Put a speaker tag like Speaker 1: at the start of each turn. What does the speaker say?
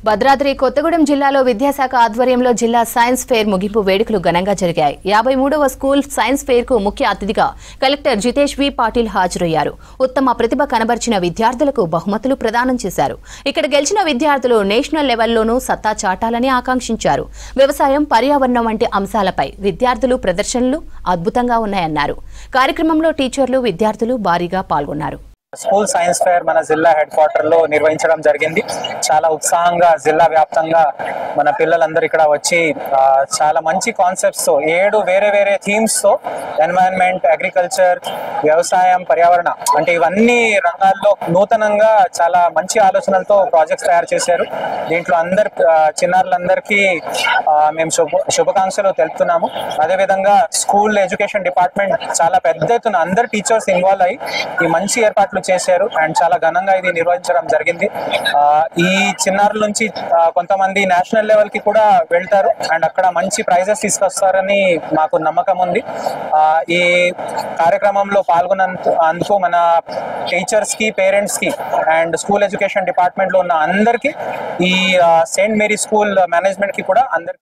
Speaker 1: భద్రాద్రి కొత్తగూడెం జిల్లాలో విద్యాశాఖ ఆధ్వర్యంలో జిల్లా సైన్స్ ఫెయిర్ ముగింపు వేడుకలు ఘనంగా జరిగాయి. 53వ స్కూల్ సైన్స్ ఫెయిర్ కు ముఖ్య అతిథిగా కలెక్టర్ జితేష్ వి పాటిల్ హాజరయ్యారు. ఉత్తమ ప్రతిభ కనబర్చిన విద్యార్థులకు బహుమతులు ప్రదానం చేశారు. ఇక్కడ గెలిచిన విద్యార్థులు నేషనల్ లెవెల్లోనూ సత్తా చాటాలని ఆకాంక్షించారు. వ్యవసాయం, పర్యావరణం వంటి అంశాలపై విద్యార్థులు ప్రదర్శనలు అద్భుతంగా ఉన్నాయన్నారు. కార్యక్రమంలో టీచర్లు, విద్యార్థులు భారీగా పాల్గొన్నారు.
Speaker 2: స్కూల్ సైన్స్ ఫెయిర్ మన జిల్లా హెడ్ క్వార్టర్ లో నిర్వహించడం జరిగింది. చాలా ఉత్సాహంగా జిల్లా వ్యాప్తంగా మన పిల్లలందరూ ఇక్కడ వచ్చి చాలా మంచి కాన్సెప్ట్స్ తో 7 వేరే వేరే థీమ్స్ తో ఎన్వైరన్మెంట్, అగ్రికల్చర్, వ్యవసాయం, పర్యావరణ అంటే ఇవన్నీ రంగాల్లో నూతనంగా చాలా మంచి ఆలోచనలతో ప్రాజెక్ట్స్ తయారు చేశారు. దీంట్లో చిన్నారులందరికీ మేము శుభాకాంక్షలు తెలుపుతున్నాము. అదేవిధంగా స్కూల్ ఎడ్యుకేషన్ డిపార్ట్మెంట్ చాలా పెద్ద ఎత్తున అందరు టీచర్స్ ఇన్వాల్వ్ అయ్యి ఈ మంచి ఏర్పాట్లు చేశారు అండ్ చాలా ఘనంగా ఇది నిర్వహించడం జరిగింది. ఈ చిన్నారుల నుంచి కొంతమంది నేషనల్ లెవెల్ కి కూడా వెళ్తారు అండ్ అక్కడ మంచి ప్రైజెస్ తీసుకొస్తారని మాకు నమ్మకం ఉంది. ఈ కార్యక్రమంలో పాల్గొన్నందుకు మన టీచర్స్ కి, పేరెంట్స్ కి అండ్ స్కూల్ ఎడ్యుకేషన్ డిపార్ట్మెంట్ లో ఉన్న అందరికి, ఈ సెయింట్ మేరీ స్కూల్ మేనేజ్మెంట్ కి కూడా అందరికి